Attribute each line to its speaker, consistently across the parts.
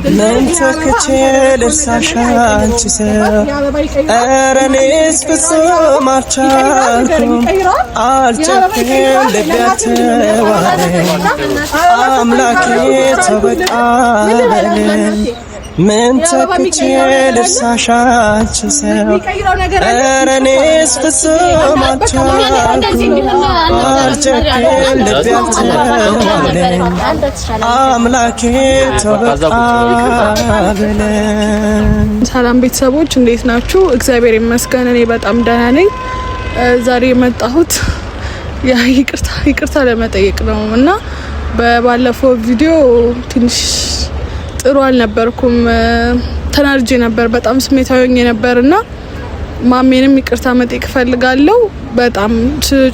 Speaker 1: من تكتل الساشان تسير أرنيس بصوم عالشاركم عالشكل لبياتي وارين أملاكي تبقى بلين من تكتل الساشان تسير أرنيس بصوم عالشاركم عالشكل لبياتي وارين أملاكي تبقى ሰላም ቤተሰቦች እንዴት ናችሁ? እግዚአብሔር ይመስገን እኔ በጣም ደህና ነኝ። ዛሬ የመጣሁት ይቅርታ ለመጠየቅ ነው እና በባለፈው ቪዲዮ ትንሽ ጥሩ አልነበርኩም። ተናድጄ ነበር፣ በጣም ስሜታዊ ሆኜ ነበርና ማሜንም ይቅርታ መጠየቅ ፈልጋለሁ። በጣም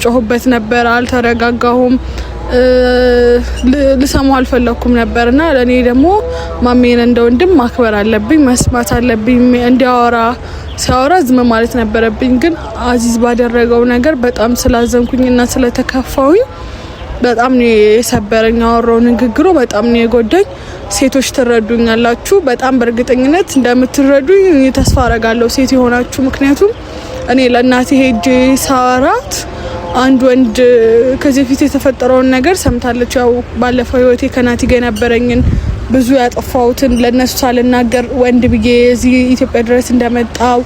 Speaker 1: ጮህበት ነበር፣ አልተረጋጋሁም። ልሰማው አልፈለኩም ነበርና ለኔ ደግሞ ማሜን እንደ ወንድም ማክበር አለብኝ፣ መስማት አለብኝ። እንዲያወራ ሲያወራ ዝም ማለት ነበረብኝ። ግን አዚዝ ባደረገው ነገር በጣም ስላዘንኩኝና ስለተከፋውኝ በጣም ነው የሰበረኝ። ያወራው ንግግሩ በጣም ነው የጎዳኝ። ሴቶች ትረዱኛላችሁ፣ በጣም በእርግጠኝነት እንደምትረዱኝ ተስፋ አረጋለሁ ሴት የሆናችሁ። ምክንያቱም እኔ ለእናቴ ሄጄ ሳወራት አንድ ወንድ ከዚህ ፊት የተፈጠረውን ነገር ሰምታለች። ያው ባለፈው ህይወቴ ከናቲ ጋር ነበረኝን ብዙ ያጠፋውትን ለነሱ ሳልናገር ወንድ ብዬ እዚህ ኢትዮጵያ ድረስ እንደመጣው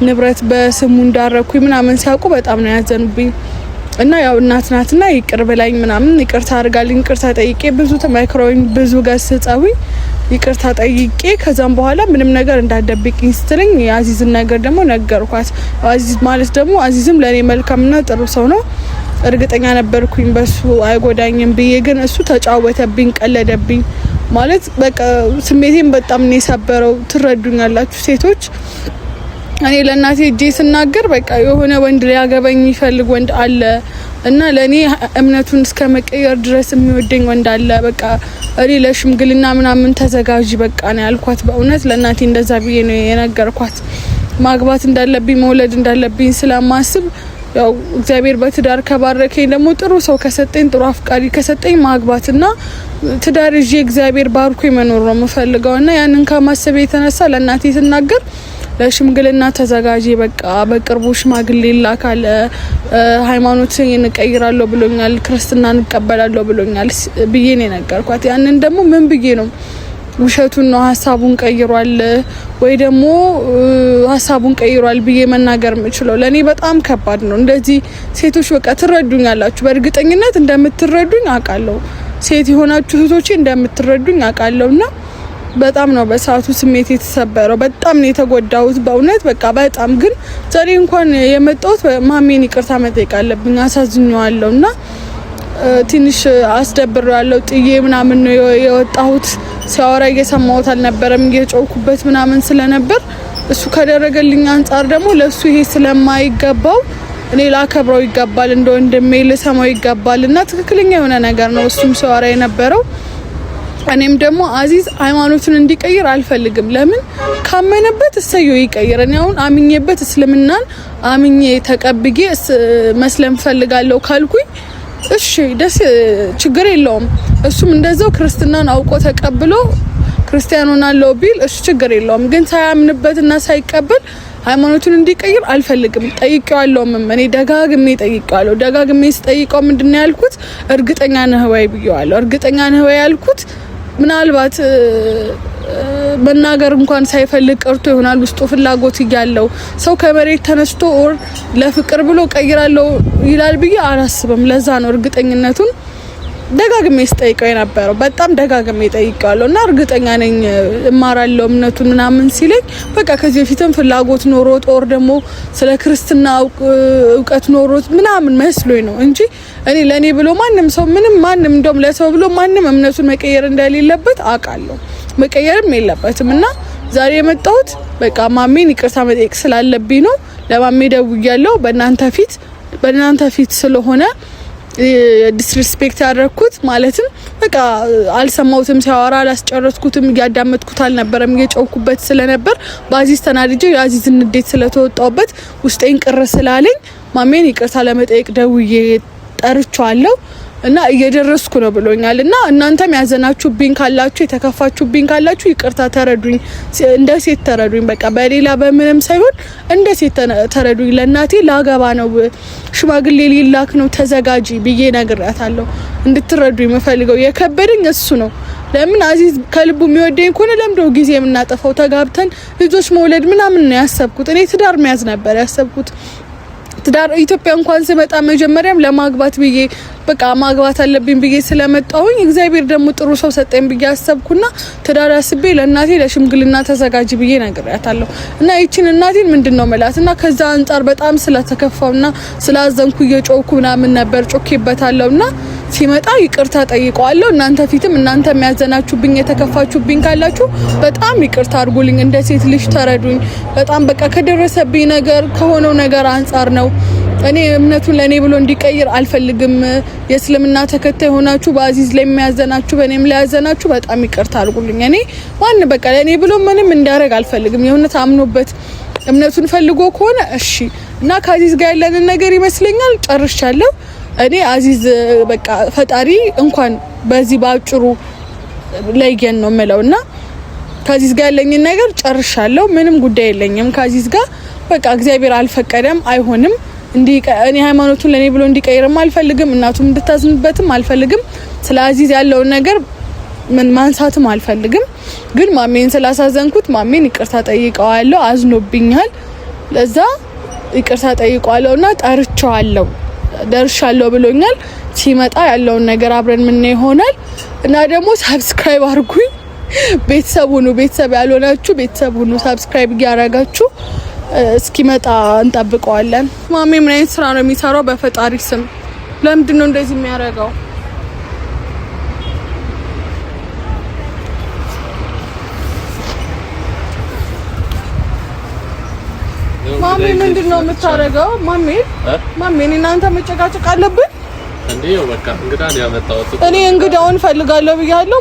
Speaker 1: ንብረት በስሙ እንዳረኩኝ ምናምን ሲያውቁ በጣም ነው ያዘኑብኝ። እና ያው እናት ናትና ይቅር ብላኝ ምናምን ይቅርታ አድርጋልኝ ይቅርታ ጠይቄ ብዙ ተመክሮኝ ብዙ ገስጸውኝ ይቅርታ ጠይቄ ከዛም በኋላ ምንም ነገር እንዳደብቅኝ ስትለኝ የአዚዝን ነገር ደግሞ ነገርኳት። አዚዝ ማለት ደግሞ አዚዝም ለኔ መልካምና ጥሩ ሰው ነው። እርግጠኛ ነበርኩኝ በሱ አይጎዳኝም ብዬ፣ ግን እሱ ተጫወተብኝ፣ ቀለደብኝ። ማለት በቃ ስሜቴን በጣም ነው የሰበረው። ትረዱኛላችሁ ሴቶች። እኔ ለእናቴ እጄ ስናገር በቃ የሆነ ወንድ ሊያገባኝ የሚፈልግ ወንድ አለ እና ለኔ እምነቱን እስከ መቀየር ድረስ የሚወደኝ ወንድ አለ። በቃ እኔ ለሽምግልና ምናምን ተዘጋጂ በቃ ነው ያልኳት። በእውነት ለእናቴ እንደዛ ብዬ ነው የነገርኳት። ማግባት እንዳለብኝ መውለድ እንዳለብኝ ስለማስብ ያው እግዚአብሔር በትዳር ከባረከኝ ደግሞ ጥሩ ሰው ከሰጠኝ ጥሩ አፍቃሪ ከሰጠኝ ማግባትና ትዳር ይዤ እግዚአብሔር ባርኮኝ መኖር ነው የምፈልገውና ያንን ከማሰብ የተነሳ ለእናቴ ስናገር ለሽምግልና ተዘጋጂ በቃ በቅርቡ ሽማግሌ ላካለ ሃይማኖትን እንቀይራለሁ ብሎኛል፣ ክርስትና እንቀበላለሁ ብሎኛል ብዬ ነው ነገርኳት። ያንን ደግሞ ምን ብዬ ነው ውሸቱን ነው ሀሳቡን ቀይሯል ወይ ደግሞ ሀሳቡን ቀይሯል ብዬ መናገር የምችለው? ለኔ በጣም ከባድ ነው። እንደዚህ ሴቶች በቃ ትረዱኛላችሁ፣ በእርግጠኝነት እንደምትረዱኝ አውቃለሁ። ሴት የሆናችሁ እህቶቼ እንደምትረዱኝ አውቃለሁና በጣም ነው በሰዓቱ ስሜት የተሰበረው። በጣም ነው የተጎዳሁት በእውነት በቃ በጣም። ግን ዛሬ እንኳን የመጣሁት ማሜን ይቅርታ መጠየቅ አለብኝ። አሳዝኘዋለሁና ትንሽ አስደብሬዋለሁ። ጥዬ ምናምን ነው የወጣሁት። ሲያወራ እየሰማሁት አልነበረም፣ እየጮኩበት ምናምን ስለነበር እሱ ካደረገልኝ አንጻር ደግሞ ለሱ ይሄ ስለማይገባው እኔ ላከብረው ይገባል፣ እንደ ወንድሜ ልሰማው ይገባልና ትክክለኛ የሆነ ነገር ነው እሱም ሲያወራ የነበረው። እኔም ደግሞ አዚዝ ሃይማኖቱን እንዲቀይር አልፈልግም። ለምን ካመነበት እሰየው ይቀይር። እኔ አሁን አምኜበት እስልምናን አምኜ ተቀብዬ መስለም ፈልጋለሁ ካልኩኝ እሺ ደስ ችግር የለውም። እሱም እንደዛው ክርስትናን አውቆ ተቀብሎ ክርስቲያን ሆናለሁ ቢል እሺ ችግር የለውም። ግን ሳያምንበትና ሳይቀበል ሃይማኖቱን እንዲቀይር አልፈልግም። ጠይቄዋለሁም። እኔ ደጋግሜ ጠይቄዋለሁ። ደጋግሜ ስጠይቀው ምንድነው ያልኩት? እርግጠኛ ነህ ወይ ብዬዋለሁ። እርግጠኛ ነህ ወይ ያልኩት ምናልባት መናገር እንኳን ሳይፈልግ ቀርቶ ይሆናል ውስጡ ፍላጎት እያለው ሰው ከመሬት ተነስቶ ለፍቅር ብሎ ቀይራለሁ ይላል ብዬ አላስብም። ለዛ ነው እርግጠኝነቱን ደጋግሜ ስጠይቀው የነበረው። በጣም ደጋግሜ ጠይቄዋለሁና እርግጠኛ ነኝ እማራለሁ እምነቱን ምናምን ሲለኝ በቃ ከዚህ በፊትም ፍላጎት ኖሮት ኦር ደግሞ ስለ ክርስትና እውቀት ኖሮት ምናምን መስሎኝ ነው እንጂ እኔ ለኔ ብሎ ማንም ሰው ማንም እንደውም ለሰው ብሎ ማንም እምነቱን መቀየር እንደሌለበት አውቃለሁ። መቀየርም የለበትም እና ዛሬ የመጣሁት በቃ ማሜን ይቅርታ መጠየቅ ስላለብኝ ነው። ለማሜ ደውያለሁ በእናንተ ፊት ስለሆነ ዲስሪስፔክት ያደረኩት ማለትም በቃ አልሰማውትም፣ ሲያወራ አላስጨረስኩትም፣ እያዳመጥኩት አልነበረም፣ እየጨውኩበት ስለነበር በአዚዝ ተናድጄ የአዚዝን ንዴት ስለተወጣውበት ውስጤን ቅር ስላለኝ ማሜን ይቅርታ ለመጠየቅ ደውዬ ጠርቻለሁ። እና እየደረስኩ ነው ብሎኛል። እና እናንተም ያዘናችሁብኝ ካላችሁ የተከፋችሁብኝ ካላችሁ ይቅርታ ተረዱኝ፣ እንደ ሴት ተረዱኝ። በቃ በሌላ በምንም ሳይሆን እንደ ሴት ተረዱኝ። ለእናቴ ላገባ ነው ሽማግሌ ሊላክ ነው ተዘጋጂ ብዬ ነግሬያታለሁ። እንድትረዱኝ የምፈልገው የከበደኝ እሱ ነው። ለምን አዚዝ ከልቡ የሚወደኝ ከሆነ ለምንድነው ጊዜ የምናጠፋው? ተጋብተን ልጆች መውለድ ምናምን ነው ያሰብኩት። እኔ ትዳር መያዝ ነበር ያሰብኩት። ትዳር ኢትዮጵያ እንኳን ስመጣ መጀመሪያም ለማግባት ብዬ በቃ ማግባት አለብኝ ብዬ ስለመጣሁኝ እግዚአብሔር ደግሞ ጥሩ ሰው ሰጠኝ ብዬ አሰብኩና ትዳር አስቤ ለእናቴ ለሽምግልና ተዘጋጅ ብዬ ነግሬያታለሁ። እና ይቺን እናቴን ምንድነው መላትና ከዛ አንፃር በጣም ስለተከፋውና ስላዘንኩ እየጮኩ ምናምን ነበር ጮኬበታለሁና ሲመጣ ይቅርታ ጠይቀዋለሁ። እናንተ ፊትም እናንተ የሚያዘናችሁብኝ የተከፋችሁብኝ ካላችሁ በጣም ይቅርታ አድርጉልኝ። እንደ ሴት ልጅ ተረዱኝ። በጣም በቃ ከደረሰብኝ ነገር ከሆነው ነገር አንፃር ነው። እኔ እምነቱን ለኔ ብሎ እንዲቀይር አልፈልግም። የእስልምና ተከታይ ሆናችሁ በአዚዝ ላይ የሚያዘናችሁ በእኔም ላይ ያዘናችሁ በጣም ይቅርታ አድርጉልኝ። እኔ ማን በቃ ለኔ ብሎ ምንም እንዲያደርግ አልፈልግም። የእውነት አምኖበት እምነቱን ፈልጎ ከሆነ እሺ። እና ከአዚዝ ጋር ያለንን ነገር ይመስለኛል ጨርሻለሁ። እኔ አዚዝ በቃ ፈጣሪ እንኳን በዚህ ባጭሩ ለየን ነው የምለውና ከአዚዝ ጋር ያለኝን ነገር ጨርሻለሁ። ምንም ጉዳይ የለኝም ከአዚዝ ጋር በቃ እግዚአብሔር አልፈቀደም፣ አይሆንም። እኔ ሃይማኖቱን ለኔ ብሎ እንዲቀይርም አልፈልግም፣ እናቱም እንድታዝንበትም አልፈልግም። ስለ አዚዝ ያለውን ነገር ምን ማንሳትም አልፈልግም። ግን ማሜን ስላሳዘንኩት ማሜን ይቅርታ ጠይቀዋለሁ። አዝኖብኛል። ለዛ ይቅርታ ጠይቀዋለሁና ጠርቻለሁ። ደርሻለሁ ብሎኛል። ሲመጣ ያለውን ነገር አብረን ምን ይሆናል። እና ደግሞ ሰብስክራይብ አድርጉኝ። ቤተሰብ ሁኑ። ቤተሰብ ያልሆናችሁ ቤተሰብ ሁኑ። ሰብስክራይብ ያደረጋችሁ እስኪመጣ እንጠብቀዋለን። ማሜ ምን አይነት ስራ ነው የሚሰራው? በፈጣሪ ስም ለምንድን ነው እንደዚህ የሚያደርገው? ማሜ ምንድነው የምታረጋው? ማሜ እናንተ መጨቃጨቅ አለብን እንዴ? በቃ እንግዳ ነው ያመጣሁት። እኔ እንግዳውን ፈልጋለሁ ብያለሁ።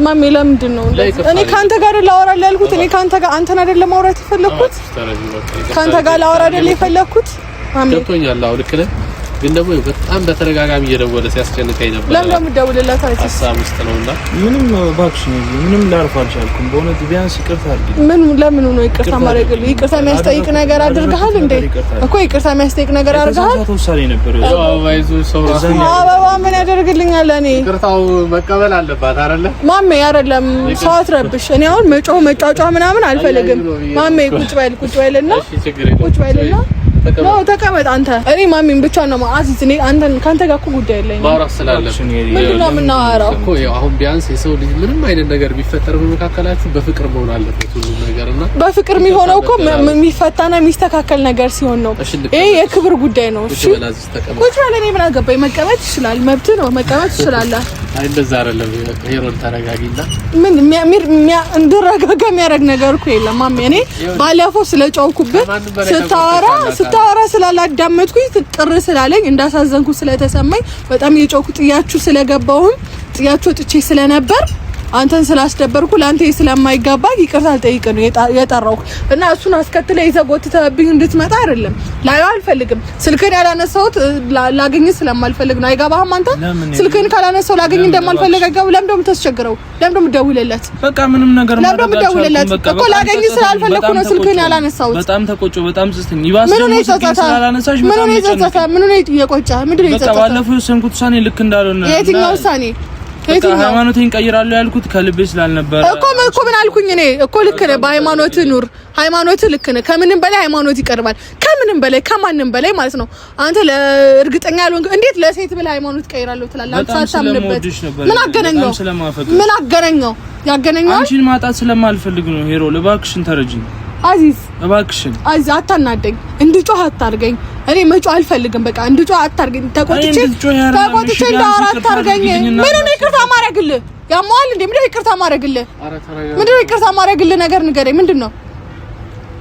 Speaker 1: ማሜ ለምንድን ነው እንደዚህ? እኔ ካንተ ጋር ላወራል ያልኩት እኔ ካንተ ጋር አንተን አይደለም ማውራት የፈለኩት። ካንተ ጋር ላወራ አይደል የፈለኩት? ማሜ ገብቶኛል። አዎ ልክ ነህ። ግን ደግሞ በጣም በተረጋጋሚ እየደወለ ሲያስጨንቀኝ ነበር። ለምን ደውልለት? ሀሳብ ውስጥ ነውና ምንም እባክሽ ምንም ላልፍ አልቻልኩም። በእውነት ቢያንስ ይቅርታ አድርጊ። ለምን ነው ይቅርታ ማድረግልህ? ይቅርታ የሚያስጠይቅ ነገር አድርገሃል እንዴ? እኮ ይቅርታ የሚያስጠይቅ ነገር አድርገሃል። ተወሳሪ ነበር። አይዞ ሰው አበባ ምን ያደርግልኛል? እኔ ይቅርታው መቀበል አለባት አይደለ? ማሜ አይደለም ሰው አትረብሽ። እኔ አሁን መጮህ መጫጫ ምናምን አልፈልግም። ማሜ ቁጭ በልና ቁጭ በልና ነው ተቀመጥ አንተ። እኔ ማሚን ብቻ ነው አዚዝ። እኔ አንተን ካንተ ጋር እኮ ጉዳይ የለኝም። ማውራት ስላለብኝ ምንድነው የምናወራው እኮ አሁን ቢያንስ የሰው ልጅ ምንም አይነት ነገር ቢፈጠር በመካከላችሁ በፍቅር መሆን አለበት ሁሉ ነገርና በፍቅር የሚሆነው እኮ የሚፈታና የሚስተካከል ነገር ሲሆን ነው። ይሄ የክብር ጉዳይ ነው። እሺ ቁጭ በል። እኔ ምን አገባኝ? መቀመጥ ይችላል፣ መብት ነው። መቀመጥ ይችላል። አይ እንደዛ አይደለም። ሄሮን ተረጋጊና ምን እንድረጋጋ የሚያደርግ ነገር እኮ የለም ማሚ። እኔ ባለፈው ስለጨውኩብህ ስታወራ ስላላዳመጥኩኝ ቅር ስላለኝ እንዳሳዘንኩ ስለተሰማኝ በጣም የጨውኩ ጥያችሁ ስለገባሁም ጥያችሁ ወጥቼ ስለነበር አንተን ስላስደበርኩ ላንተ ስለማይገባ ይቅርታ ልጠይቅ ነው የጠራው እና እሱን አስከትለ ይዘጎትተብኝ እንድትመጣ አይደለም። ላዩ አልፈልግም። ስልክን ያላነሳሁት ላገኝ ስለማልፈልግ ነው። አይገባህም? አንተ ስልክን ካላነሳው ላገኝ እንደማልፈልግ አይገባ። ለምን ደም ተስቸግረው? ለምን ደም ደውልለት? በቃ ምንም ነገር ማለት ነው። ደውልለት እኮ ላገኝ ስላልፈለኩ ነው ስልክን ያላነሳሁት። በጣም ተቆጮ በጣም ስስተኝ ይባስ ነው ስላላነሳሽ ምን ነው የጸጸተ? ምን ነው የቆጨ? ምንድን ነው የጸጸተ? በቃ ባለፈው የወሰንኩት ውሳኔ ልክ እንዳልሆነ የትኛው ውሳኔ? ሃይማኖቴን ቀይራለሁ ያልኩት ከልቤ ስላልነበረ እኮ ምን አልኩኝ? እኔ እኮ ልክ ነህ። በሃይማኖት ኑር። ሃይማኖት ልክ ነህ። ከምንም በላይ ሃይማኖት ይቀርባል። ከምንም በላይ ከማንም በላይ ማለት ነው። አንተ ለእርግጠኛ ያልሆንክ እንዴት ለሴት ብለህ ሃይማኖት ቀይራለሁ ትላለህ? አንተ ሳታምንበት ምን አገናኘው? ምን አገናኘው? ያገናኘው አንቺን ማጣት ስለማልፈልግ ነው። ሄሮ እባክሽን ተረጂኝ። አዚዝ እባክሽን አዚዝ አታናደኝ። እንድጮህ አታርገኝ። እኔ መጮህ አልፈልግም። በቃ እንድጮህ አታርገኝ። ተቆጥቼ እንዳወራ አታርገኝ። ምን ነው ይቅርታ ማድረግልህ? ያማል እንዴ? ምንድነው ይቅርታ ማድረግልህ? ምንድነው ይቅርታ ማድረግልህ? ነገር ንገረኝ። ምንድነው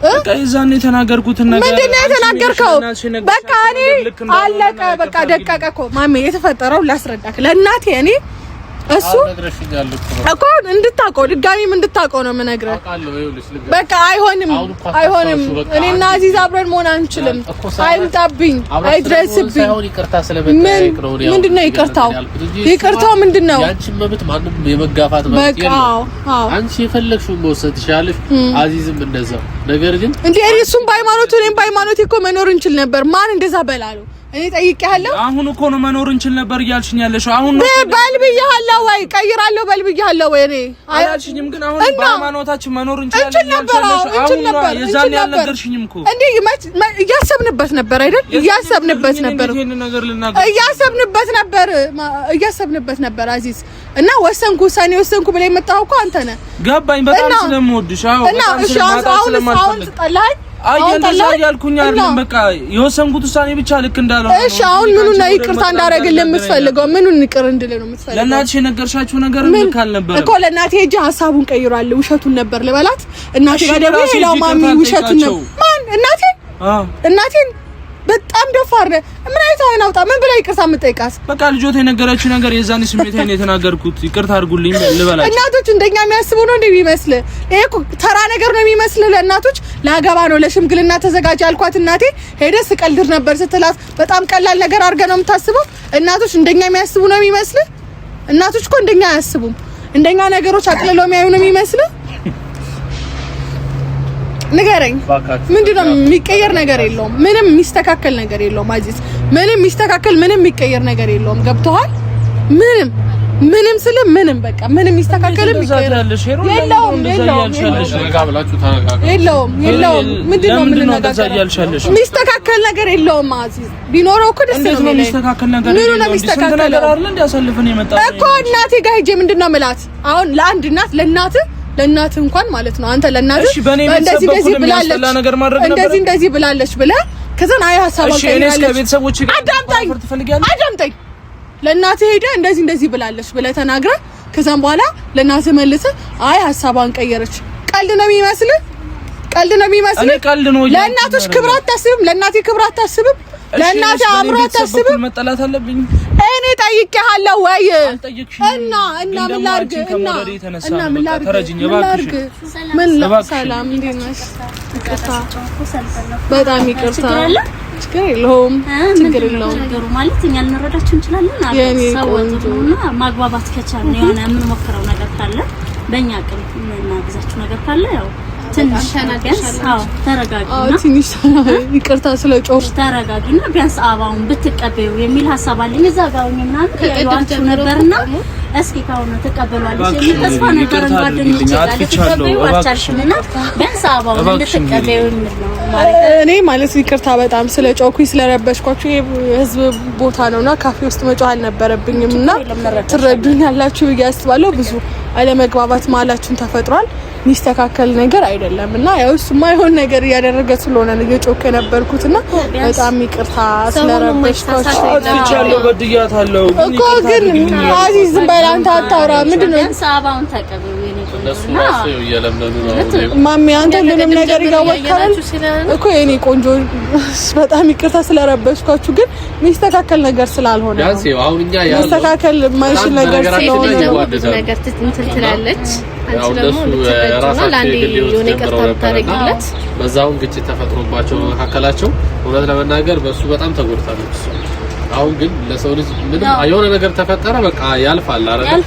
Speaker 1: በቃ የዛኔ የተናገርኩትን ነገር ምንድነው የተናገርከው? በቃ እኔ አለቀ። በቃ ደቀቀ እኮ ማሜ። የተፈጠረው ላስረዳክ ለእናቴ እኔ እሱ እኮ እንድታውቀው ድጋሚም እንድታውቀው ነው የምነግርህ። በቃ አይሆንም። እኔና አዚዝ አብረን መሆን አንችልም። አይምጣብኝ፣ አይድረስብኝ። ምንድነው ይቅርታው? ይቅርታው ምንድነው?
Speaker 2: ያንቺ መብት ማንም የመጋፋት መብት የለም። አንቺ የፈለግሽውን መውሰድ ትችላለሽ፣ አዚዝም እንደዛው። ነገር ግን
Speaker 1: እንዴ እሱም በሃይማኖቱ እኔም በሃይማኖቴ እኮ መኖር እንችል ነበር። ማን እንደዛ በላለው? እኔ ጠይቄሃለሁ።
Speaker 3: አሁን እኮ ነው መኖር እንችል ነበር እያልሽኝ ያለሽው። አሁን ነው
Speaker 1: በልብያለሁ ወይ ቀይራለሁ በልብያለሁ ወይ እኔ
Speaker 3: አላልሽኝም? ግን አሁን በሃይማኖታችን መኖር እንችላለን ያልሻለሽ አሁን ነው። የዛን ያልነገርሽኝም እኮ እንዴ እያሰብንበት ነበር አይደል? እያሰብንበት ነበር አዚዝ እና ውሳኔ ወሰንኩ ብለህ የመጣኸው እኮ አንተ ነህ። ገባኝ። በጣም ስለምወድሽ። አዎ እና አሁን ተጣላኝ። እንደዛ ያልኩኝ አይደለም። በቃ የወሰንኩት ውሳኔ ብቻ ልክ እንዳለው። እሺ አሁን ምኑን ነው ይቅርታ እንዳደረግልህ የምትፈልገው? ምኑን ይቅር እንድልህ ነው የምትፈልገው? ለእናትሽ የነገርሻችሁ ነገር ልክ አልነበረም እኮ። ለእናቴ ሂጅ ሀሳቡን ቀይሯል። ውሸቱን ነበር ልበላት? እናቴ ጋር ደግሞ ሌላው ማሚ ውሸቱን ነው። ማን እናቴን በጣም ደፋር ነህ። ምን አይተህ አይን አውጣ። ምን ብላ ይቅርታ የምጠይቃት? በቃ ልጆት የነገረችው ነገር የዛኔ ስሜቴን የተናገርኩት ይቅርታ አድርጉልኝ ልበላችሁ። እናቶች እንደኛ የሚያስቡ ነው እንደሚመስል? ይሄ እኮ ተራ ነገር ነው የሚመስል ለእናቶች። ላገባ ነው ለሽምግልና ተዘጋጅ አልኳት። እናቴ ሄደህ ስቀልድ ነበር ስትላት በጣም ቀላል ነገር አድርገህ ነው የምታስበው። እናቶች እንደኛ የሚያስቡ ነው የሚመስል? እናቶች እኮ እንደኛ አያስቡም። እንደኛ ነገሮች አቅልለው የሚያዩ ነው የሚመስል? ንገረኝ። ምንድነው? የሚቀየር ነገር የለውም። ምንም የሚስተካከል ነገር የለውም አዚዝ። ምንም የሚስተካከል ምንም የሚቀየር ነገር የለውም። ገብቶሃል? ምንም ስለ ምንም በቃ ምንም የሚስተካከልም የሚቀየር የለውም። ምንድነው? የሚስተካከል ነገር የለውም አዚዝ። ቢኖረው እኮ ደስ ነው የሚስተካከል ነገር የለውም። ምንም የሚስተካከል ነገር አይደል? እንዲያሳልፈን የመጣው እኮ እናቴ ጋር ሄጄ ምንድነው የምላት አሁን? ለአንድ እናት ለእናት እንኳን ማለት ነው አንተ ለእናት እንደዚህ ብላለች ብለህ ከዛን አይ ሐሳቧን ቀይራለች። አዳምጠኝ። ለእናት ሄደህ እንደዚህ ብላለች ብለህ ተናግረህ ከዛን በኋላ ለእናት መልሰህ አይ ሐሳቧን ቀየረች። ቀልድ ነው የሚመስልህ? ለእናቶች ክብር አታስብም? ለእናቴ ክብር አታስብም? ለእናቴ አምሮ አታስብም? መጠላት አለብኝ እኔ ጠይቄሃለሁ ወይ? እና ምን ላድርግ? ሰላም እንዴት ነሽ? በጣም ይቅርታ። ችግር የለውም።
Speaker 4: ችግሩ ማለት እኛ ልንረዳችሁ እንችላለን። ሰውና ማግባባት ከቻልን የሆነ የምንሞክረው ነገር ካለ በእኛ አቅም የምናግዛችሁ ነገር ካለ ያው ትንሽ ተረጋጊና
Speaker 1: ትንሽ ይቅርታ ስለጮህ
Speaker 4: ተረጋጊና ቢያንስ አባውን ብትቀበዩ የሚል ሐሳብ አለኝ። እዛ ጋር ምናምን ያዩአችሁ ነበርና እስኪ ካሁን ተቀበሏለሽ የሚል ተስፋ ነበር። ጓደኞቼ ጋር ተቀበዩ አቻልሽና ቢያንስ አባውን ብትቀበዩ የሚል ነው ማለት
Speaker 1: እኔ ማለት ይቅርታ በጣም ስለጮኩኝ ስለረበሽኳችሁ። የህዝብ ቦታ ነውና ካፌ ውስጥ መጮህ አልነበረብኝምና ትረዱኛላችሁ ብዬ አስባለሁ። ብዙ አለመግባባት ማላችሁን ተፈጥሯል። ሚስተካከል ነገር አይደለም እና ያው እሱማ የሆነ ነገር እያደረገ ስለሆነ ነው እየጮከ ነበርኩትና በጣም ይቅርታ ስለረበሽኳችሁ።
Speaker 3: አጥቻለሁ፣ በድያታለሁ
Speaker 1: እኮ ግን አዚዝ ዝም በል አንተ አታውራ። ምንድነው
Speaker 4: ሳባውን ተቀበሉ
Speaker 1: ማሚ አንተ ሁሉንም ነገር ይጋወቃል እኮ የኔ ቆንጆ። በጣም ይቅርታ ስለረበሽኳችሁ ግን ሚስተካከል ነገር ስላልሆነ
Speaker 2: ያንስ አሁን እኛ ያለው
Speaker 1: ሚስተካከል ማይችል ነገር ስለሆነ
Speaker 5: ነገር ትላለች። አንቺ ደግሞ ለአንዴ የሆነ ይቅርታ ታደርጊለት
Speaker 2: በዛውን ግጭት ተፈጥሮባቸው መካከላቸው እውነት ለመናገር በሱ በጣም ተጎድታለች። አሁን ግን ለሰው ልጅ ምንም የሆነ ነገር ተፈጠረ በቃ ያልፋል አይደል?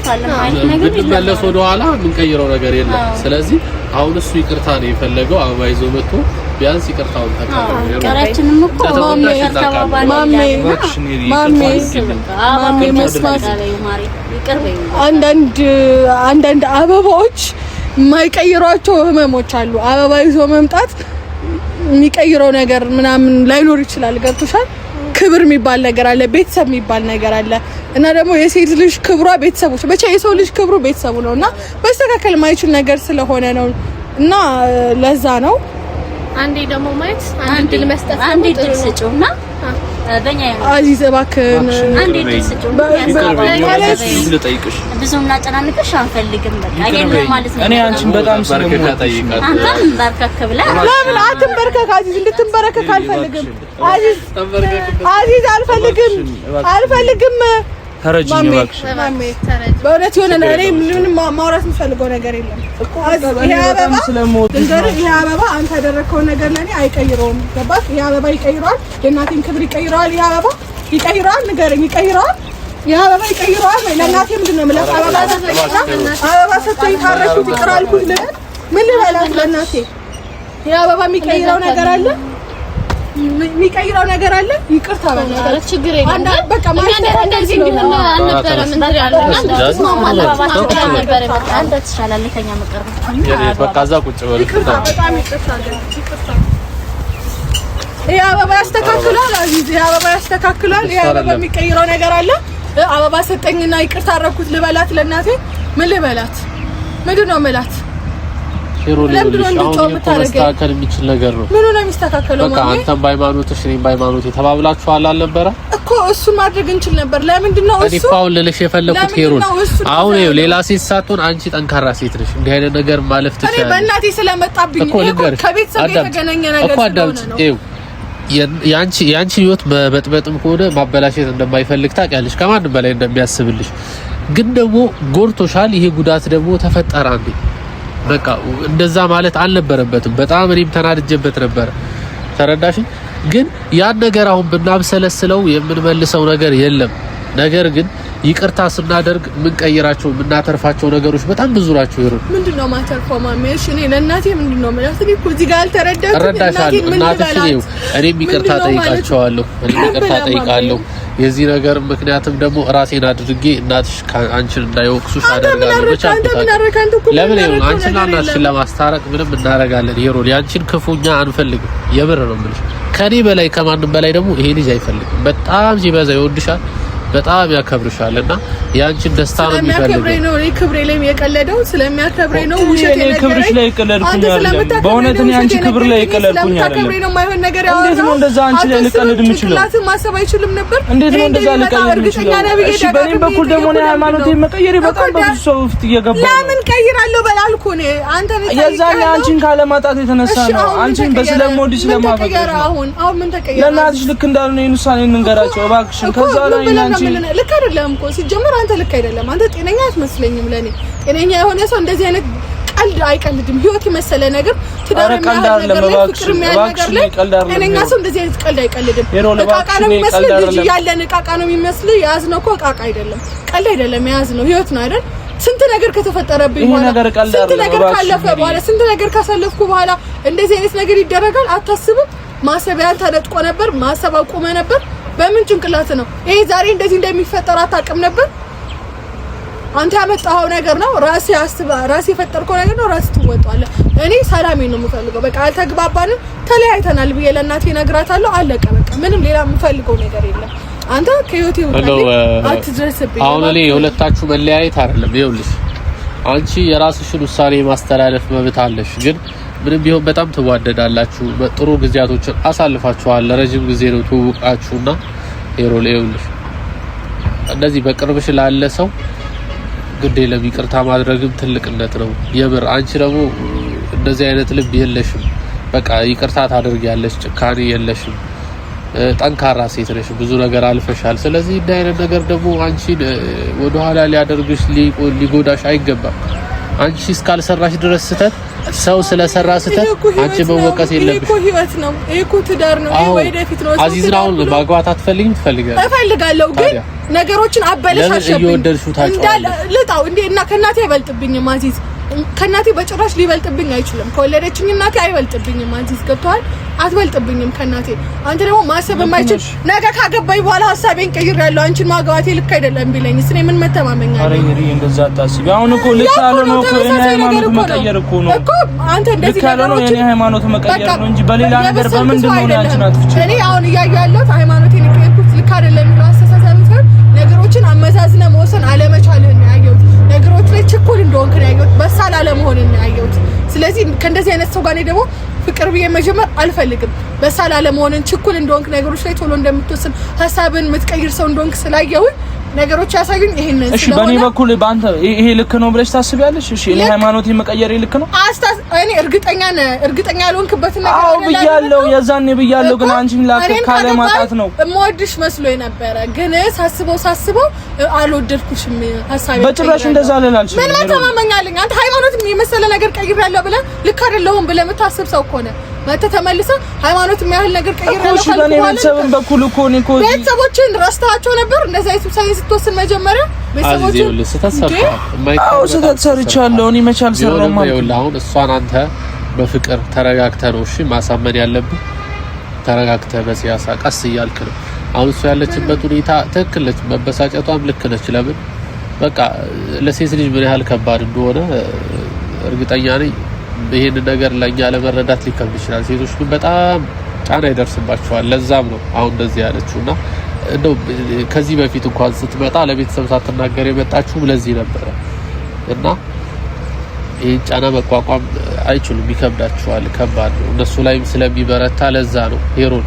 Speaker 2: ምንም መለስ ወደ ኋላ ምን ቀይረው ነገር የለም። ስለዚህ አሁን እሱ ይቅርታ ነው የፈለገው። አበባ ይዞ መጥቶ ቢያንስ ይቅርታውን ተቀበለው።
Speaker 4: ቀራችንም እኮ
Speaker 1: ማሜ መስማት አንዳንድ አበባዎች የማይቀይሯቸው ህመሞች አሉ። አበባ ይዞ መምጣት የሚቀይረው ነገር ምናምን ላይኖር ይችላል። ገብቶሻል? ክብር የሚባል ነገር አለ፣ ቤተሰብ የሚባል ነገር አለ እና ደግሞ የሴት ልጅ ክብሯ ቤተሰቦች ብቻ የሰው ልጅ ክብሩ ቤተሰቡ ነውና መስተካከል ማይችል ነገር ስለሆነ ነው እና ለዛ ነው።
Speaker 5: አንዴ ደግሞ ማየት አንድ ድል መስጠት
Speaker 4: አንዴ ድል ስጪውና በእኛ
Speaker 1: አዚዝ እባክህን
Speaker 4: አንዴ ድል ስጪውና ብዙም ላጨናንቅሽ አንፈልግም። በቃ ይሄን ማለት ነው።
Speaker 3: እኔ አንቺን በጣም
Speaker 2: ስለምጠይቃት
Speaker 4: አንተም በርከክ ብለህ
Speaker 1: ለምን አትንበርከክ? አዚዝ እንድትንበረከክ አልፈልግም። አዚዝ አልፈልግም
Speaker 3: ተረጅኝ እባክሽ
Speaker 1: ማሜ በእውነት የሆነ እኔ ምንም ማውራት የምፈልገው ነገር የለም። ይሄ አበባ አንተ ያደረከው ነገር ለኔ አይቀይረውም። ገባህ? ይሄ አበባ ይቀይረዋል፣ የእናቴን ክብር ይቀይረዋል። ይሄ አበባ ይቀይረዋል፣ ንገረኝ፣ ይቀይረዋል። ይሄ አበባ ይቀይረዋል። ለእናቴ ምንድን ነው የምለው? አበባ ሰጥቶኝ ታረኩት፣ ይቅር አልኩት ልበል? ምን ልበላት ለእናቴ? ይሄ አበባ የሚቀይረው ነገር አለ? የሚቀይረው ነገር አለ? ይቅርታ በእናትህ ችግር የለም። በቃ ማለት እንደዚህ እንዲሆን አልነበረም እንትን ያለና አንተ ትሻላለህ ከኛ መቀርብ
Speaker 2: በቃ እዛ ቁጭ በል።
Speaker 1: ይቅርታ፣ በጣም ይቅርታ። ይሄ አበባ ያስተካክላል አዚዝ፣ ይሄ አበባ ያስተካክላል። ይሄ አበባ የሚቀይረው ነገር አለ? አበባ ሰጠኝና ይቅርታ አደረኩት ልበላት ለእናቴ? ምን ልበላት? ምንድን ነው የምላት?
Speaker 2: መስተካከል የሚችል ነገር ነው።
Speaker 1: ምን ነው የሚስተካከለው?
Speaker 2: በቃ አንተም በሃይማኖትሽ እኔም በሃይማኖቴ ተባብላችኋል አልነበረ እኮ?
Speaker 1: እሱን ማድረግ እንችል ነበር። ለምንድን ነው እሱ?
Speaker 2: አሁን ልልሽ የፈለኩት ሄሮን፣ አሁን ይኸው ሌላ ሴት ሳትሆን አንቺ ጠንካራ ሴት ነሽ። እንዲህ አይነት ነገር ማለፍ ትችያለሽ። እኔ በእናቴ ስለመጣብኝ እኮ ከቤተሰብ የተገናኘ ነገር ስለሆነ ነው። ያንቺ ህይወት በጥበጥም ከሆነ ማበላሸት እንደማይፈልግ ታውቂያለሽ፣ ከማንም በላይ እንደሚያስብልሽ። ግን ደግሞ ጎርቶሻል። ይሄ ጉዳት ደግሞ ተፈጠረ አንዴ። በቃ እንደዛ ማለት አልነበረበትም። በጣም እኔም ተናድጄበት ነበር። ተረዳሽ? ግን ያን ነገር አሁን ብናብሰለስለው የምንመልሰው ነገር የለም። ነገር ግን ይቅርታ ስናደርግ የምንቀይራቸው የምናተርፋቸው ነገሮች በጣም ብዙ ናቸው። ይሩ
Speaker 1: ምንድነው ማተርፈው? ማሜሽ እኔ ለእናቴ ምንድነው ማለት ነው እኮ እዚህ ጋር አልተረዳሁም።
Speaker 2: እናትሽ ነው። እኔም ይቅርታ ጠይቃቸዋለሁ። እኔም ይቅርታ ጠይቃለሁ። የዚህ ነገር ምክንያቱም ደግሞ ራሴን አድርጌ እናትሽ አንቺን እንዳይወቅሱሽ አደርጋለሁ። ብቻ ለምን ይሁን አንቺና እናትሽን ለማስታረቅ ምንም እናደርጋለን። ይሩ ያንቺን ክፉኛ አንፈልግም። የምር ነው የምልሽ። ከኔ በላይ ከማንም በላይ ደግሞ ይሄ ልጅ አይፈልግም። በጣም ሲበዛ ይወድሻል፣ በጣም ያከብርሻልና ያንቺን ደስታ ነው የሚፈልገው።
Speaker 1: ነው እኔ ክብሬ ላይ የቀለደው ስለሚያከብረኝ ነው። ውሸት
Speaker 3: የኔ ክብርሽ ላይ የቀለድኩኝ አይደለም። በእውነት እኔ አንቺ ክብር ላይ የቀለድኩኝ አይደለም።
Speaker 1: ነው የማይሆን ነገር ያው
Speaker 3: እንዴት ነው እንደዛ አንቺ ላይ ልቀልድ የምችለው?
Speaker 1: ጭንቅላት ማሰብ አይችልም ነበር።
Speaker 3: እንዴት ነው እንደዛ ልቀልድ የምችለው? እሺ በእኔም በኩል ደግሞ እኔ ሃይማኖቴን መቀየር በጣም ብዙ ሰው ውስጥ እየገባ ነው።
Speaker 1: ለምን ቀይራለሁ በላልኩ እኔ አንተ ነህ
Speaker 3: የዛኔ አንቺን ካለማጣት የተነሳ ነው። አንቺን በስለምወድሽ ስለማፈቅር ነው።
Speaker 1: አሁን ምን ተቀየረ?
Speaker 3: ለእናትሽ ልክ እንዳልሆነ የኑሳኔ እንንገራቸው እባክሽን። ከዛ ላይ አንቺ
Speaker 1: ልክ አይደለም እኮ ሲጀመር አንተ ልክ አይደለም። አንተ ጤነኛ አትመስለኝም ለኔ። ጤነኛ የሆነ ሰው እንደዚህ አይነት ቀልድ አይቀልድም። ህይወት የመሰለ ነገር ትዳር የሚያህል ነገር ላይ ፍቅር የሚያህል ነገር ላይ ጤነኛ ሰው እንደዚህ አይነት ቀልድ አይቀልድም። እቃቃ ነው የሚመስል ልጅ ያለን እቃቃ ነው የሚመስል የያዝነው እኮ እቃቃ አይደለም፣ ቀልድ አይደለም፣ የያዝነው ህይወት ነው አይደል? ስንት ነገር ከተፈጠረብኝ በኋላ ስንት ነገር ካለፈ በኋላ ስንት ነገር ካሳለፍኩ በኋላ እንደዚህ አይነት ነገር ይደረጋል አታስብም? ማሰቢያን ተነጥቆ ነበር፣ ማሰብ አቁመ ነበር። በምን ጭንቅላት ነው ይሄ ዛሬ እንደዚህ እንደሚፈጠር አታውቅም ነበር? አንተ ያመጣው ነገር ነው። ራሴ የፈጠርከው ነገር ነው። ራስ ትወጣለህ። እኔ ሰላሜን ነው የምፈልገው። በቃ አልተግባባንም፣ ተለያይተናል ብዬ ለእናቴ እነግራታለሁ። አለቀ በቃ። ምንም ሌላ የምፈልገው ነገር የለም። አንተ ከህይወቴ አትድረስብኝ።
Speaker 2: አሁን እኔ የሁለታችሁ መለያየት አይደለም። ይኸውልሽ አንቺ የራስሽን ውሳኔ ማስተላለፍ መብት አለሽ። ግን ምንም ቢሆን በጣም ትዋደዳላችሁ። በጥሩ ጊዜያቶችን አሳልፋችኋል። ለረጅም ጊዜ ነው ትውውቃችሁና ሄሮል ይኸውልሽ እንደዚህ በቅርብሽ ላለ ሰው ግዴ ለሚቅርታ ማድረግም ትልቅነት ነው። የምር አንቺ ደግሞ እንደዚህ አይነት ልብ የለሽም። በቃ ይቅርታ ታደርጊያለሽ፣ ጭካኔ የለሽም። ጠንካራ ሴት ነሽ፣ ብዙ ነገር አልፈሻል። ስለዚህ እንደ አይነት ነገር ደግሞ አንቺን ወደ ኋላ ሊያደርግሽ ሊጎዳሽ አይገባም። አንቺ እስካልሰራሽ ድረስ ስተት ሰው ስለሰራ ስተት አንቺ መወቀስ የለብሽ።
Speaker 1: እኮ ህይወት ነው፣ እኮ ትዳር ነው፣ ወደፊት ነው።
Speaker 2: አዚዝን አሁን ማግባት አትፈልጊም? ትፈልጋለሽ?
Speaker 1: እፈልጋለሁ፣ ግን ነገሮችን አበለሻሸብኝ እንዳለ ልጣው እንዴ እና ከእናቴ አይበልጥብኝም አዚዝ። ከእናቴ በጭራሽ ሊበልጥብኝ አይችልም። ከወለደችኝ እናቴ አይበልጥብኝም አዚዝ። ገብቶሃል? አትበልጥብኝም ከእናቴ። አንተ ደግሞ ማሰብ የማይችል ነገ ካገባኝ በኋላ ሀሳቤን ቀይሬያለሁ። አንቺን ማግባቴ ልክ አይደለም ቢለኝ እኔ ምን መተማመኛ አለኝ?
Speaker 3: አረ ይሪ እንደዛ አታስቢ። አሁን እኮ ልክ ያልሆነው እኮ የኔ ሃይማኖት መቀየር እኮ ነው
Speaker 1: እኮ። አንተ እንደዚህ
Speaker 3: ልክ ያልሆነው የኔ ሃይማኖት መቀየር ነው እንጂ በሌላ ነገር በምንድን ነው አንቺን አትፍጭ።
Speaker 1: እኔ አሁን እያየሁ ያለሁት ሃይማኖቴን የቀየርኩት ልክ አይደለም የሚለው አስተሳሰብ ሳይሆን ነገሮችን አመዛዝነህ መወሰን አለመቻልህን ነው ያየሁት። ነገሮች ላይ ችኩል እንደሆንክ ነው ያየሁት። በሳል አለመሆንን ነው ያየሁት። ስለዚህ ከእንደዚህ አይነት ሰው ጋር ደግሞ ፍቅር ብዬ መጀመር አልፈልግም። በሳል አለመሆንን፣ ችኩል እንደሆንክ፣ ነገሮች ላይ ቶሎ እንደምትወስን፣ ሀሳብን የምትቀይር ሰው እንደሆንክ ስላየሁኝ ነገሮች ያሳዩኝ ይሄንን።
Speaker 3: እሺ በእኔ በኩል በአንተ ይሄ ልክ ነው ብለሽ ታስቢያለሽ? እሺ እኔ ሃይማኖቴን መቀየር ልክ ነው?
Speaker 1: እኔ እርግጠኛ ያልሆንክበት ነገር
Speaker 3: አዎ ብያለሁ፣ የዛኔ ብያለሁ። ግን አንቺን ካለ ማጣት ነው።
Speaker 1: እምወድሽ መስሎኝ ነበረ፣ ግን ሳስበው አልወደድኩሽም። ሐሳቤ
Speaker 3: በጭራሽ እንደዛ አልላልሽ።
Speaker 1: ምን ተማመኛለኝ? አንተ ሃይማኖት የመሰለ ነገር ቀይሬያለሁ ብለህ ልክ አይደለሁም ብለህ የምታስብ ሰው እኮ ነህ። መተህ ተመልሰህ ሃይማኖት የሚያህል ነገር ቀይሬያለሁ
Speaker 3: እኮ በኔ ቤተሰብን በኩል እኮ ነው እኮ
Speaker 1: ቤተሰቦችን ረስተሃቸው ነበር። እንደዛ ውሳኔ ስትወስን መጀመሪያ ቤተሰቦችን
Speaker 3: ሰርቻለሁ። እኔ መቻል ሰራው ማለት
Speaker 2: ነው። አሁን እሷን አንተ በፍቅር ተረጋግተህ ነው እሺ ማሳመን ያለብህ። ተረጋግተህ በሲያሳ ቀስ እያልክ ነው። አሁን እሷ ያለችበት ሁኔታ ትክክል ነች፣ መበሳጨቷም ልክ ነች። ለምን በቃ ለሴት ልጅ ምን ያህል ከባድ እንደሆነ እርግጠኛ ነኝ። ይሄን ነገር ለኛ ለመረዳት ሊከብድ ይችላል። ሴቶች ግን በጣም ጫና ይደርስባቸዋል። ለዛም ነው አሁን እንደዚህ ያለችውና እንደው ከዚህ በፊት እንኳን ስትመጣ ለቤተሰብ ሳትናገር የመጣችው ለዚህ ነበር እና ይሄን ጫና መቋቋም አይችሉም፣ ይከብዳቸዋል። ከባድ ነው እነሱ ላይም ስለሚበረታ ለዛ ነው ሄሮን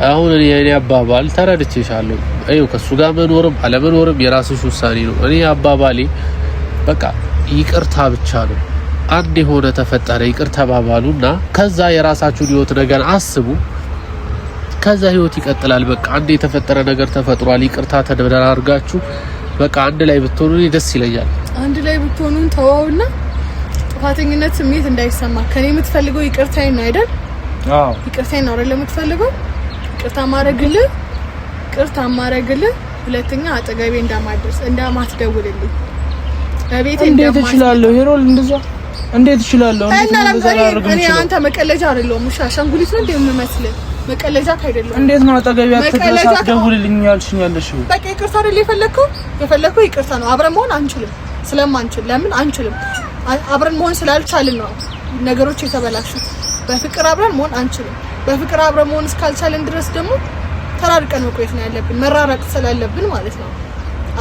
Speaker 2: አሁን እኔ አባባል ተረድቼሻለሁ። አዩ ከሱ ጋር መኖርም አለመኖርም የራስሽ ውሳኔ ነው። እኔ አባባሌ በቃ ይቅርታ ብቻ ነው። አንድ የሆነ ተፈጠረ ይቅር ተባባሉና ከዛ የራሳችሁን ህይወት ነገር አስቡ። ከዛ ህይወት ይቀጥላል። በቃ አንድ የተፈጠረ ነገር ተፈጥሯል። ይቅርታ ተደራርጋችሁ በቃ አንድ ላይ ብትሆኑ ደስ ይለኛል።
Speaker 1: አንድ ላይ ብትሆኑ ተዋውና ጥፋተኝነት ስሜት እንዳይሰማ ከኔ የምትፈልገው ይቅርታዬን ነው አይደል?
Speaker 3: አዎ
Speaker 1: ይቅርታዬን ነው አይደል የምትፈልገው? ይቅርታ ማረግልህ ሁለተኛ አጠገቤ እንዳማትደውልልኝ በቤቴ
Speaker 3: እንዴት እችላለሁ? ሄሮል እንደዛ እንዴት እችላለሁ?
Speaker 1: እኔ አንተ መቀለጃ አይደለሁም። እሺ አሻንጉሊት ነው እንደምመስልህ መቀለጃ አይደለም።
Speaker 3: እንዴት ነው አጠገቤ አትደውልልኝ ያልሽኛለሽ?
Speaker 1: በቃ ይቅርታ አይደል የፈለከው ይቅርታ ነው። አብረን መሆን አንችልም ስለማንችል። ለምን አንችልም? አብረን መሆን ስላልቻልን ነው ነገሮች የተበላሹት። በፍቅር አብረን መሆን አንችልም። በፍቅር አብረን መሆን እስካልቻልን ድረስ ደግሞ ተራርቀን መቆየት ነው ያለብን፣ መራራቅ ስላለብን ማለት ነው።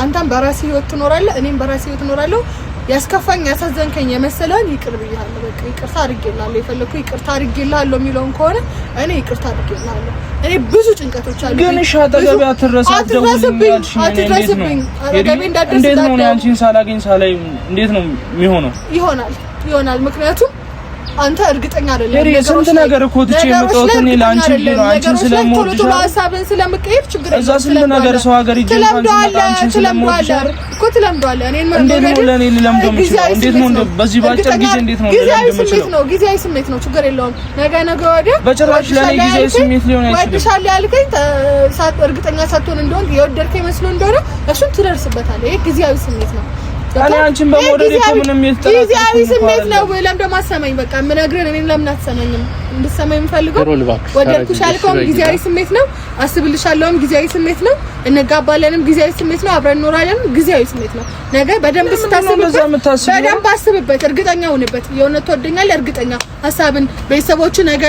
Speaker 1: አንተም በራስህ ህይወት ትኖራለህ፣ እኔም በራሴ ህይወት እኖራለሁ። ያስከፋኝ ያሳዘንከኝ የመሰለህን ይቅር ብያለሁ። በቃ ይቅርታ አድርጌልሃለሁ። የፈለኩት ይቅርታ አድርጌልሃለሁ የሚለውን ከሆነ እኔ ይቅርታ አድርጌልሃለሁ። እኔ ብዙ ጭንቀቶች አሉ።
Speaker 3: ግን እሺ አጠገቤ አትድረስብኝ። እንዴት ነው አንቺን ሳላገኝ ሳላይ እንዴት ነው የሚሆነው? ይሆናል ምክንያቱም አንተ እርግጠኛ አይደለም። ስንት ነገር እኮ ትቼ የመጣሁት እኔ ለአንቺ ብዬ ነው። አንቺን ስለምወድሽ
Speaker 1: ሀሳብን ስለምቀይር ችግር የለም።
Speaker 3: እዛ ስንት ነገር ሰው ሀገር ይጀምራል። አንቺን ስለምወድሽ
Speaker 1: እኮ ትለምደዋለህ። እኔን
Speaker 3: እንዴት ነው ለኔ ልለምደው የምችለው? እንዴት ነው በዚህ ባጭር ጊዜ እንዴት ነው ልለምደው የምችለው?
Speaker 1: ጊዜያዊ ስሜት ነው፣ ችግር የለውም። ነገ ወዲያ
Speaker 3: በጭራሽ ለኔ ጊዜያዊ ስሜት ሊሆን አይችልም።
Speaker 1: ወድሻለሁ ያልከኝ እርግጠኛ ሳትሆን እንደሆነ የወደድከኝ መስሎ እንደሆነ እሱን ትደርስበታለህ። ይሄ ጊዜያዊ ስሜት ነው።
Speaker 3: እኔ አንቺን በመውደድ እኮ ምንም የተጠራጠርኩ
Speaker 1: ጊዜያዊ ስሜት ነው። ለምን ደግሞ አትሰማኝ? በቃ የምነግርህን እኔን ለምን አትሰማኝም? እንድትሰማኝ የምፈልገው ወደድኩሽ ያልከውም ጊዜያዊ ስሜት ነው። አስብልሻለሁም ጊዜያዊ ስሜት ነው። እንጋባለንም ጊዜያዊ ስሜት ነው። አብረን እንኖራለንም ጊዜያዊ ስሜት ነው። ነገ በደንብ በደንብ አስብበት፣ እርግጠኛ ሁንበት። የእውነት ትወደኛለህ? እርግጠኛ ሀሳብን ቤተሰቦች ነገ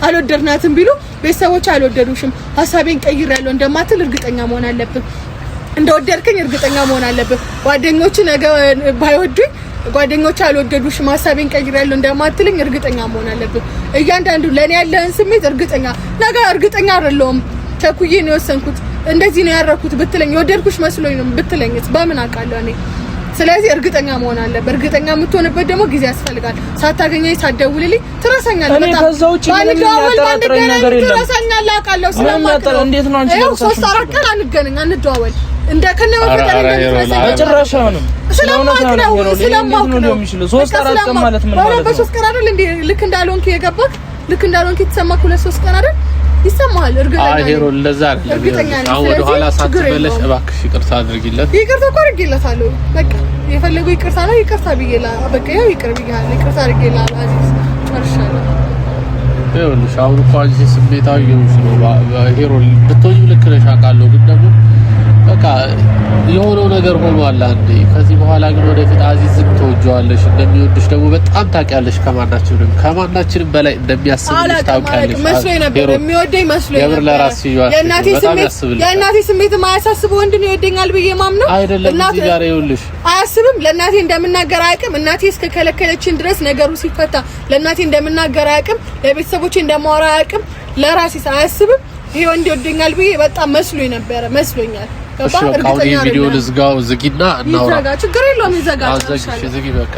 Speaker 1: አልወደድናትም ቢሉ ቤተሰቦች አልወደዱሽም ሀሳቤን ቀይሬያለሁ እንደማትል እርግጠኛ መሆን አለብን። እንደወደድከኝ እርግጠኛ መሆን አለብህ። ጓደኞች ነገ ባይወዱኝ ጓደኞች አልወደዱሽም ሀሳቤን ቀይሬያለሁ እንደማትልኝ እርግጠኛ መሆን አለብህ። እያንዳንዱ ለኔ ያለህን ስሜት እርግጠኛ አይደለሁም። ቸኩዬ ነው የወሰንኩት፣ እንደዚህ ነው ያደረኩት ብትለኝ የወደድኩሽ መስሎኝ ነው ብትለኝስ በምን አውቃለሁ እኔ? ስለዚህ እርግጠኛ መሆን አለበት። እርግጠኛ የምትሆንበት ደግሞ ጊዜ ያስፈልጋል። ሳታገኘኝ ሳትደውልልኝ ትረሳኛለህ።
Speaker 3: በጣም ከዛ ውጪ ምንም ያጠራጥረኝ ነገር የለም።
Speaker 1: ትረሳኛለህ አውቃለሁ። ስለማውቀው
Speaker 3: እንዴት ነው አንቺ ነው
Speaker 1: 3-4 ቀን አንገናኝ አንደዋወል እንደ ከነመፈጠር እንደምትረሳኝ
Speaker 3: በጭራሽ አይሆንም። ስለማውቅ ነው 3-4 ቀን ማለት ምን ማለት ነው?
Speaker 1: በ3 ቀን አይደል እንዴ ልክ እንዳልሆንክ የገባክ ልክ እንዳልሆንክ የተሰማክ 2-3 ቀን አይደል ይሰማሃል? እርግጠኛ ነኝ።
Speaker 2: ሄሮ ለዛ አይደለም። አሁን ወደ ኋላ ሳትመለሽ እባክሽ ይቅርታ አድርጊለት።
Speaker 1: ይቅርታ እኮ አድርጌለታለሁ። በቃ የፈለገው ይቅርታ ነው። ይቅርታ ብዬለታለሁ። በቃ ያው ይቅር ብዬለታለሁ። ይቅርታ አድርጌለታለሁ። አዚዝ ጨርሻለሁ።
Speaker 2: ይኸውልሽ አሁን እኮ አንቺ ስሜታዊ የሆንሽ ነው። ሄሮ ብትሆኚ ልክ ነሽ አውቃለሁ። ግን ደግሞ በቃ የሆነው ነገር ሆኗል አንዴ። ከዚህ በኋላ ግን ወደፊት አዚዝም ትወጂዋለሽ፣ እንደሚወድሽ ደግሞ በጣም ታውቂያለሽ። ከማናችንም በላይ እንደሚያስብልሽ ታውቂያለሽ።
Speaker 1: መስሎኝ ነበር የሚወደኝ መስሎኝ ነበር። የእናቴ ስሜት የማያሳስበው ወንድ ነው ይወደኛል ብዬ ማምነው
Speaker 2: አይደለም። እዚህ ጋር ይኸውልሽ
Speaker 1: አያስብም። ለእናቴ እንደምናገር አያውቅም። እናቴ እስከከለከለችን ድረስ ነገሩ ሲፈታ ለእናቴ እንደምናገር አያውቅም። ለቤተሰቦቼ እንደማወራ አያውቅም። ለራሴ አያስብም። ይሄ ወንድ ይወደኛል ብዬ በጣም መስሎኝ ነበር። መስሎኛል
Speaker 2: እሺ በቃ ቪዲዮ ልዝጋው ዝጊና እናውራ።
Speaker 1: ችግር የለውም ይዘጋል።
Speaker 2: ዝጊ በቃ